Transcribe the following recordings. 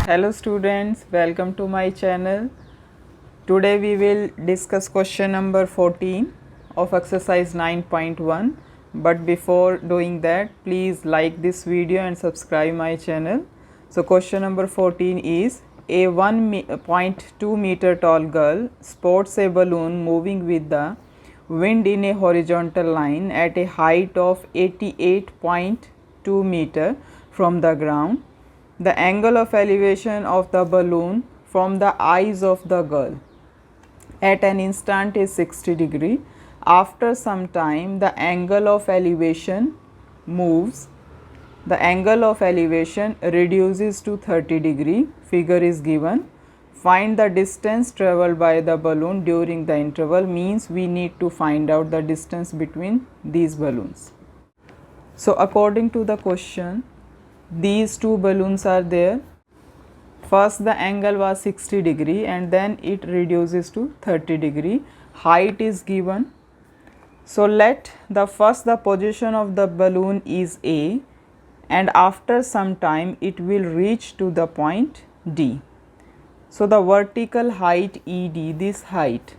Hello students, welcome to my channel. Today we will discuss question number 14 of exercise 9.1. But before doing that, please like this video and subscribe my channel. So question number 14 is a 1.2 meter tall girl spots a balloon moving with the wind in a horizontal line at a height of 88.2 meter from the ground. The angle of elevation of the balloon from the eyes of the girl at an instant is 60 degree. After some time, the angle of elevation moves. The angle of elevation reduces to 30 degree. Figure is given. Find the distance traveled by the balloon during the interval, means we need to find out the distance between these balloons. So according to the question, these two balloons are there. First the angle was 60 degree and then it reduces to 30 degree. Height is given. So let the position of the balloon is A, and after some time it will reach to the point D. So the vertical height ED, this height,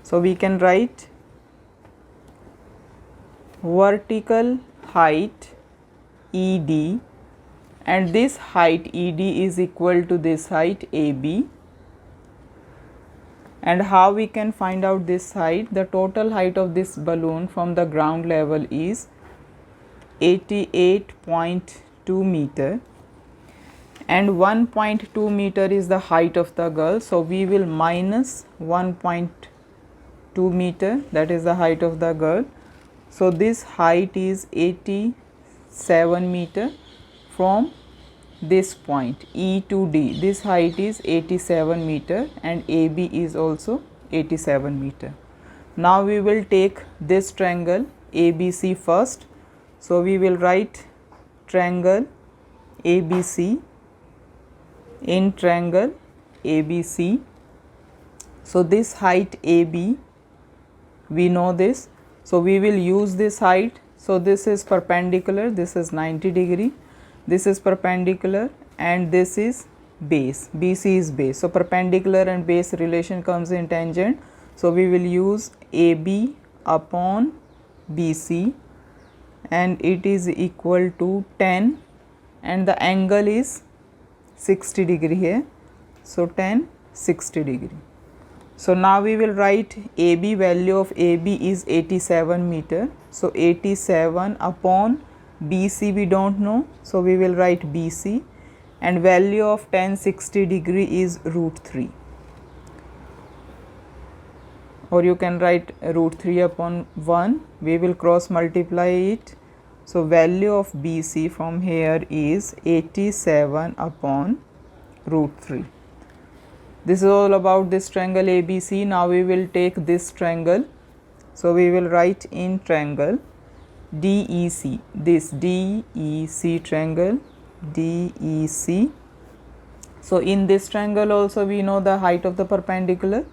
so we can write vertical height ED, and this height ED is equal to this height AB. And how we can find out this height? The total height of this balloon from the ground level is 88.2 meter, and 1.2 meter is the height of the girl. So we will minus 1.2 meter, that is the height of the girl. So this height is 87 meter from this point E to D. This height is 87 meter and AB is also 87 meter. Now we will take this triangle ABC first. So we will write triangle ABC. In triangle ABC, so this height AB, we know this, so we will use this height. So this is perpendicular, this is 90 degree, this is perpendicular, and this is base, BC is base. So perpendicular and base relation comes in tangent. So we will use AB upon BC, and it is equal to 10, and the angle is 60 degree here. So 10, 60 degree. So now we will write AB, value of AB is 87 meter. So 87 upon BC we don't know, so we will write BC, and value of 10, 60 degree is root 3, or you can write root 3 upon 1. We will cross multiply it. So value of BC from here is 87 upon root 3. This is all about this triangle ABC. Now we will take this triangle. So we will write in triangle DEC, this DEC triangle DEC. So in this triangle also we know the height of the perpendicular.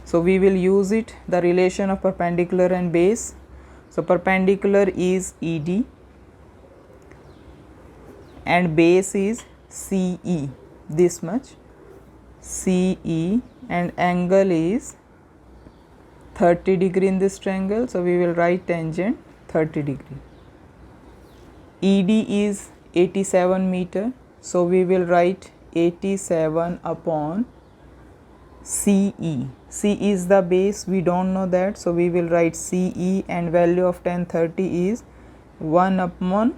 So we will use it, the relation of perpendicular and base. So perpendicular is ED and base is CE, this much CE, and angle is 30 degree in this triangle. So we will write tangent 30 degree. ED is 87 meter. So we will write 87 upon CE. C is the base, we don't know that, so we will write CE, and value of 1030 is 1 upon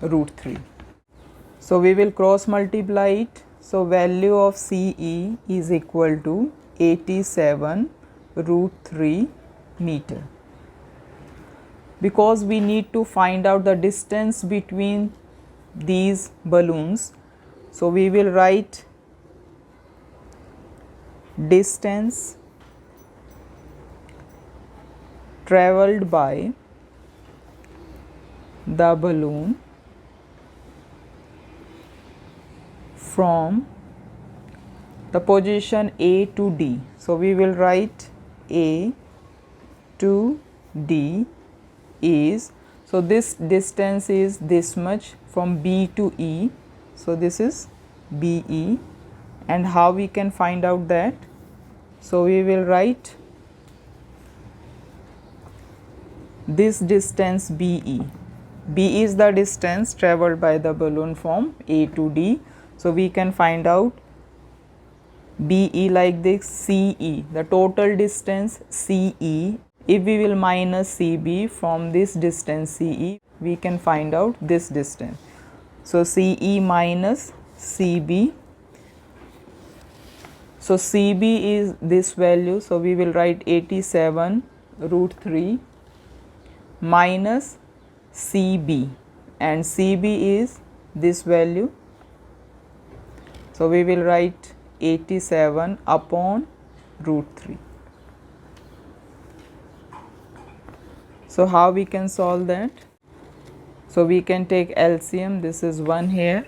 root 3. So we will cross multiply it. So value of CE is equal to 87 root 3 meter. Because we need to find out the distance between these balloons, so we will write distance traveled by the balloon from the position A to D. So we will write A to D is, so this distance is this much from B to E. So this is BE. And how we can find out that? So we will write this distance BE. B is the distance traveled by the balloon from A to D. So we can find out BE like this: CE, the total distance CE. If we will minus CB from this distance CE, we can find out this distance. So CE minus CB. So CB is this value. So we will write 87 root 3 minus CB, and CB is this value. So we will write 87 upon root 3. So how we can solve that? So we can take LCM. This is 1 here.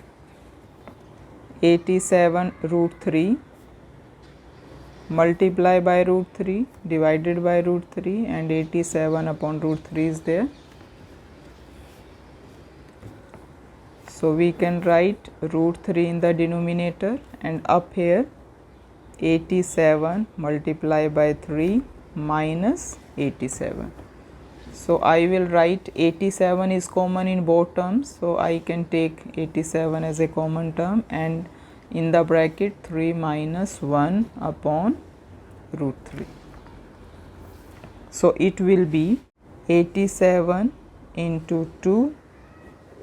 87 root 3 multiply by root 3 divided by root 3, and 87 upon root 3 is there. So we can write root 3 in the denominator, and up here 87 multiply by 3 minus 87. So I will write 87 is common in both terms, so I can take 87 as a common term, and in the bracket 3 minus 1 upon root 3. So it will be 87 into 2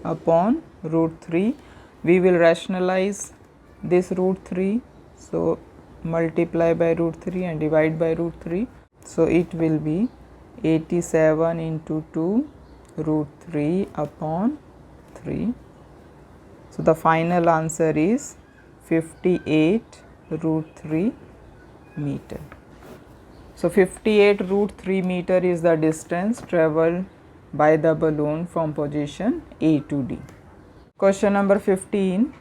upon root 3. We will rationalize this root 3. So multiply by root 3 and divide by root 3. So it will be 87 into 2 root 3 upon 3. So the final answer is 58 root 3 meter. So 58 root 3 meter is the distance traveled by the balloon from position A to D. Question number 15.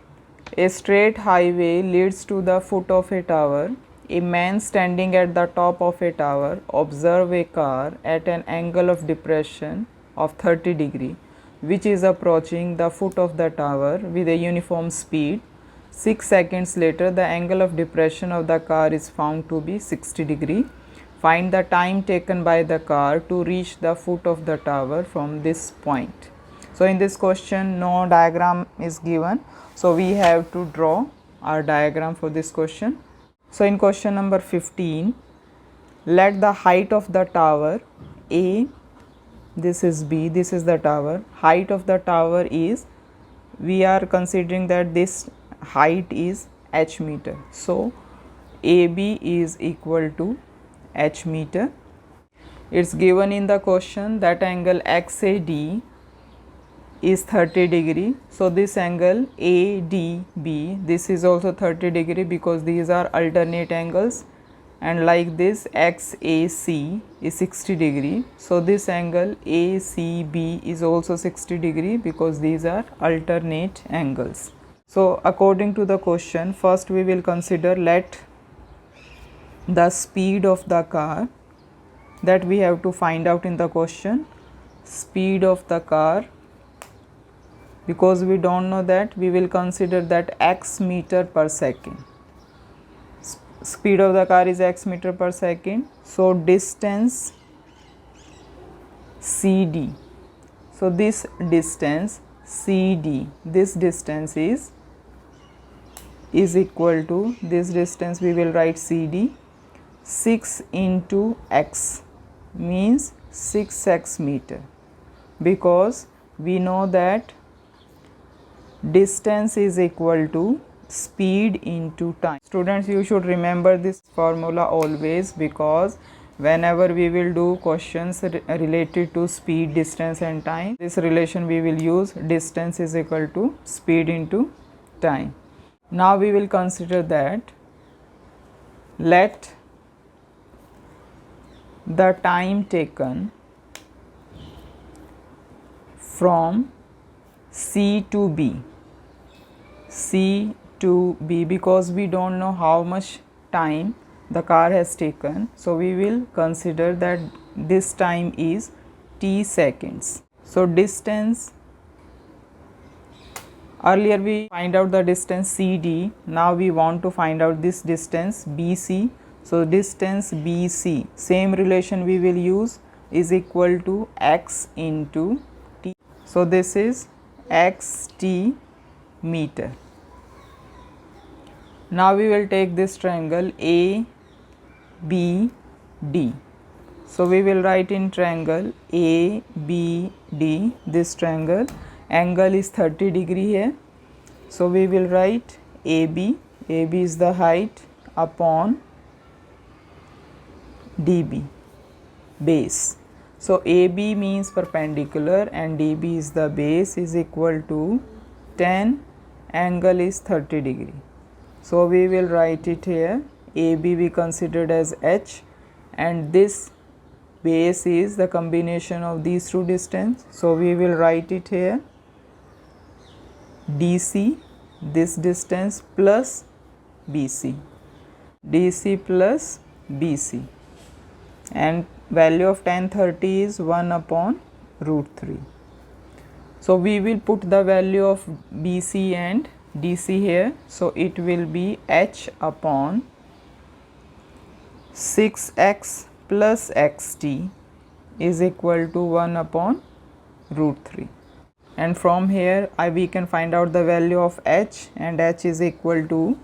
A straight highway leads to the foot of a tower. A man standing at the top of a tower observes a car at an angle of depression of 30 degree, which is approaching the foot of the tower with a uniform speed. 6 seconds later, the angle of depression of the car is found to be 60 degree. Find the time taken by the car to reach the foot of the tower from this point. So in this question, no diagram is given, so we have to draw our diagram for this question. So in question number 15, let the height of the tower A, this is B, this is the tower. Height of the tower is, we are considering that this height is h meter. So AB is equal to h meter. It's given in the question that angle XAD is 30 degree. So this angle ADB, this is also 30 degree because these are alternate angles, and like this XAC is 60 degree. So this angle ACB is also 60 degree because these are alternate angles. So according to the question, first we will consider let the speed of the car, that we have to find out in the question. Speed of the car, because we don't know that, we will consider that x meter per second. Speed of the car is x meter per second. So distance CD, so this distance CD, this distance is equal to this distance, we will write CD, 6 into x means 6x meter, because we know that distance is equal to speed into time. Students, you should remember this formula always, because whenever we will do questions related to speed, distance and time, this relation we will use, distance is equal to speed into time. Now we will consider that let the time taken from C to B, C to B, because we don't know how much time the car has taken, so we will consider that this time is t seconds. So distance Earlier we find out the distance CD, now we want to find out this distance BC. So distance BC, same relation we will use, is equal to x into t. So this is xt meter. Now we will take this triangle ABD. So we will write in triangle ABD, this triangle, angle is 30 degree here. So we will write AB is the height, upon DB, base. So AB means perpendicular and DB is the base, is equal to 10, angle is 30 degree. So we will write it here, AB we considered as H, and this base is the combination of these two distance. So we will write it here, DC, this distance, plus BC, DC plus BC, and value of tan 30 is 1 upon root 3. So we will put the value of BC and DC here. So it will be H upon 6x plus xt is equal to 1 upon root 3. And from here we can find out the value of H, and H is equal to,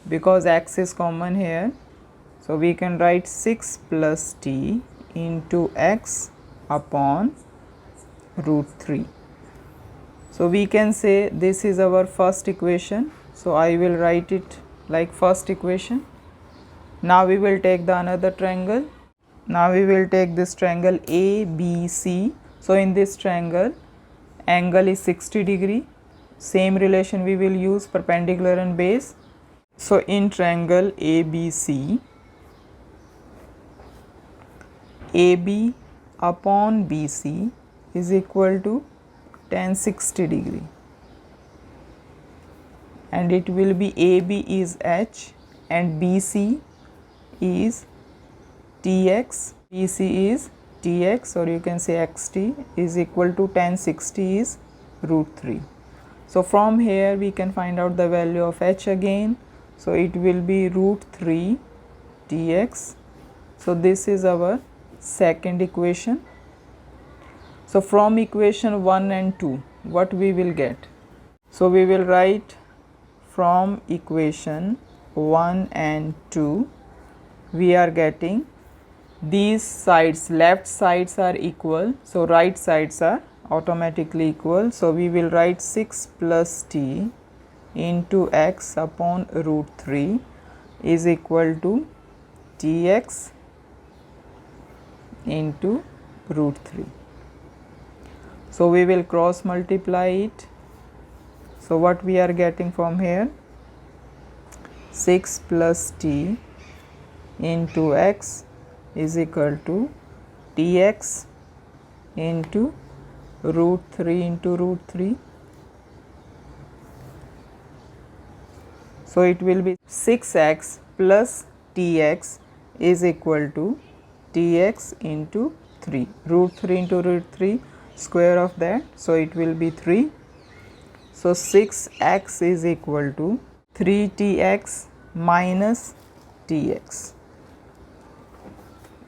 because x is common here, so we can write 6 plus t into x upon root 3. So we can say this is our first equation. So I will write it like first equation. Now we will take the another triangle. Now we will take this triangle ABC. So in this triangle, angle is 60 degree. Same relation we will use, perpendicular and base. So in triangle ABC, AB upon BC is equal to tan 60 degree, and it will be AB is H and BC is Tx, BC is Tx, or you can say xt, is equal to tan 60 is root 3. So from here we can find out the value of H again. So it will be root 3 Tx. So this is our second equation. So from equation 1 and 2, what we will get? So we will write from equation 1 and 2, we are getting these sides, left sides are equal, so right sides are automatically equal. So we will write 6 plus t into x upon root 3 is equal to Tx into root 3. So we will cross multiply it. So what we are getting from here? 6 plus t into x is equal to Tx into root 3 into root 3. So it will be 6x plus Tx is equal to Tx into 3. Root 3 into root 3, square of that, so it will be 3. So 6x is equal to 3Tx minus Tx.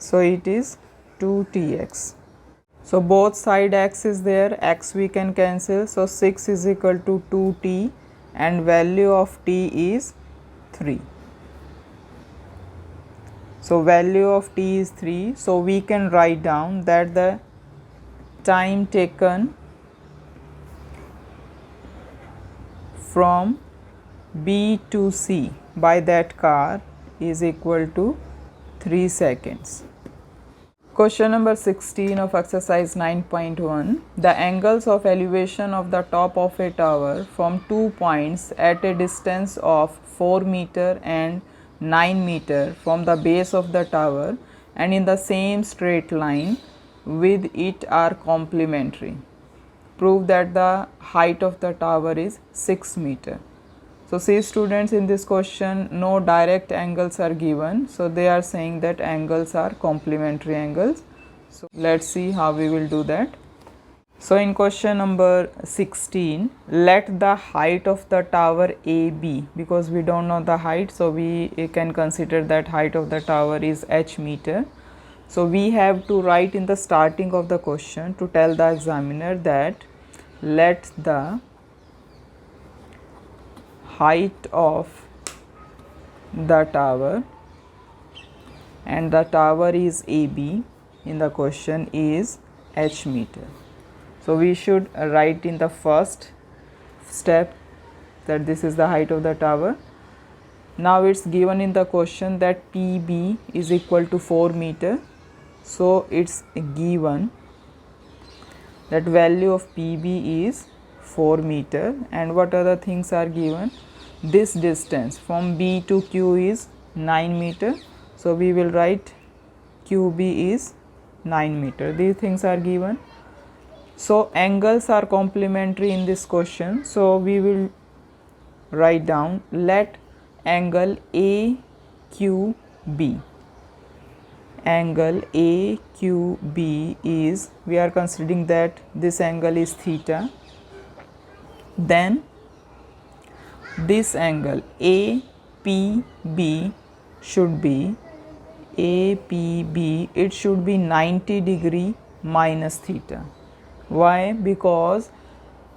So it is 2Tx. So both side x is there, x we can cancel. So 6 is equal to 2t and value of t is 3. So value of t is 3. So we can write down that the time taken from B to C by that car is equal to 3 seconds. Question number 16 of exercise 9.1. The angles of elevation of the top of a tower from 2 points at a distance of 4 meter and 9 meter from the base of the tower and in the same straight line with it are complementary. Prove that the height of the tower is 6 meter. So see students, in this question no direct angles are given, so they are saying that angles are complementary angles. So let's see how we will do that. So in question number 16, let the height of the tower A be, because we don't know the height, so we can consider that height of the tower is h meter. So we have to write in the starting of the question to tell the examiner that let the height of the tower, and the tower is AB in the question, is h meter. So we should write in the first step that this is the height of the tower. Now it's given in the question that PB is equal to 4 meter. So it's given that value of PB is 4 meter, and what other things are given? This distance from B to Q is 9 meter. So we will write QB is 9 meter. These things are given. So angles are complementary in this question. So we will write down let angle AQB. Angle AQB is, we are considering that this angle is theta. Then this angle APB should be it should be 90 degree minus theta. Why? Because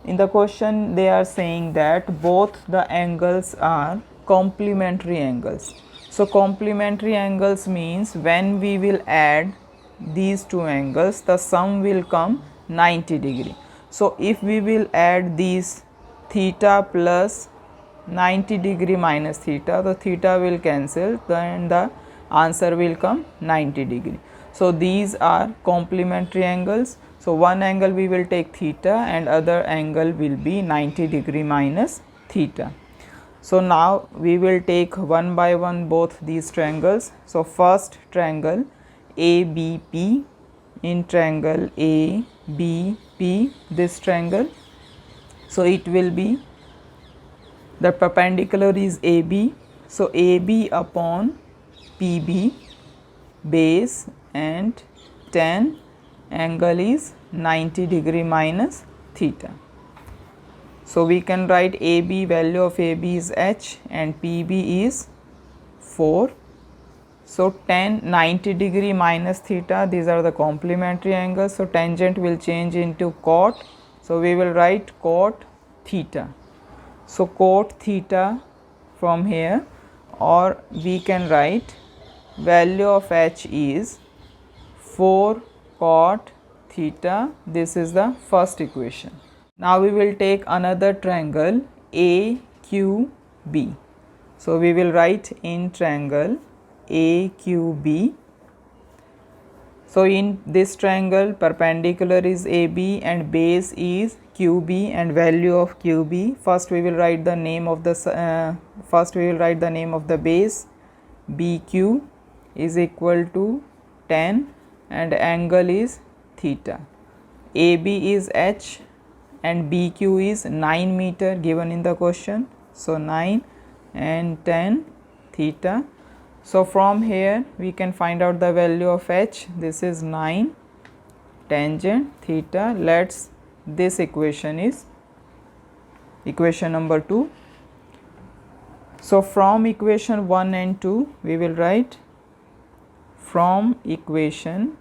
in the question they are saying that both the angles are complementary angles. So complementary angles means when we will add these two angles, the sum will come 90 degree. So if we will add these theta plus 90 degree minus theta, the theta will cancel, then the answer will come 90 degree. So these are complementary angles. So one angle we will take theta and other angle will be 90 degree minus theta. So now we will take one by one both these triangles. So first triangle ABP, in triangle ABP, this triangle, so it will be, the perpendicular is AB, so AB upon PB base, and tan angle is 90 degree minus theta. So we can write AB, value of AB is h and PB is 4. So tan 90 degree minus theta, these are the complementary angles. So tangent will change into cot. So we will write cot theta. So cot theta from here, or we can write value of h is 4 cot theta. This is the first equation. Now we will take another triangle AQB. So we will write in triangle AQB. So in this triangle perpendicular is AB and base is QB and value of QB. First we will write the name of the base. BQ is equal to 10 and angle is theta. AB is h and BQ is 9 meter given in the question. So 9 and 10 theta. So from here we can find out the value of h. This is 9 tangent theta. This equation is equation number 2. So from equation 1 and 2 we will write, from equation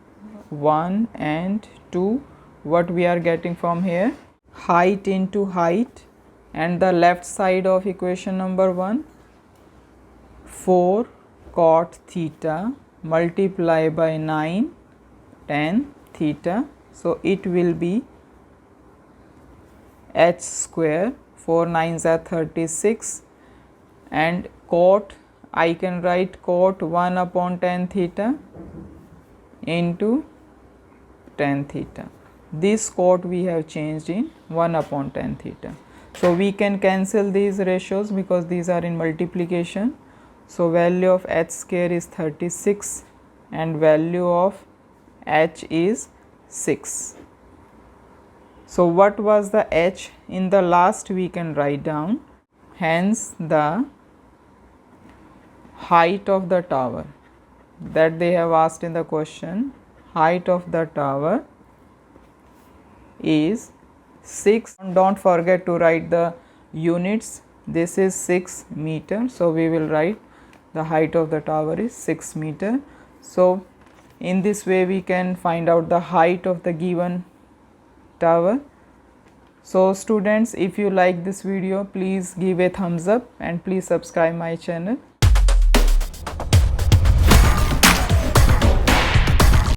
1 and 2 what we are getting from here, height into height, and the left side of equation number 1 4 cot theta multiply by 9 tan theta. So it will be h square, 4 9s are 36, and cot, I can write cot 1 upon tan theta into tan theta. This cot we have changed in 1 upon tan theta. So we can cancel these ratios because these are in multiplication. So value of h square is 36 and value of h is 6. So what was the h in the last we can write down, hence the height of the tower that they have asked in the question, height of the tower is 6. Don't forget to write the units. This is 6 meter, so we will write the height of the tower is 6 meter. So in this way we can find out the height of the given tower. So students, if you like this video, please give a thumbs up and please subscribe my channel.